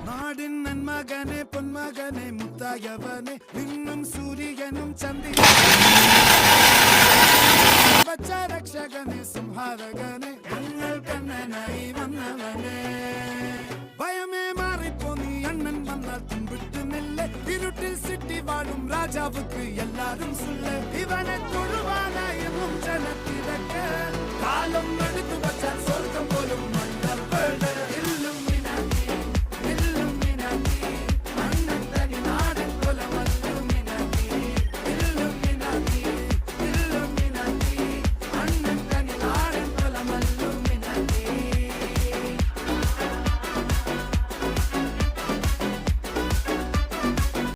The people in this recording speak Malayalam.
നാടിൻ നന്മകനെ പൊന്മകനെ മുത്തായവനെ നിന്നും സൂര്യനും ചന്ദ്രവച്ച രക്ഷകനെ സംഹാരകനെ ഞങ്ങൾ കണ്ണനായി വന്നവനെ ഭയമേ മാറിപ്പോ നീ അണ്ണൻ വന്നാൽ തുമ്പിട്ട് നെല്ല് ഇരുട്ടിൽ സിറ്റി വാഴും രാജാവുക്ക് എല്ലാരും സുല്ല് ഇവനെ തൊഴുവാനായെന്നും ജനത്തിരക്ക് കാലം എടുത്തു വച്ചാൽ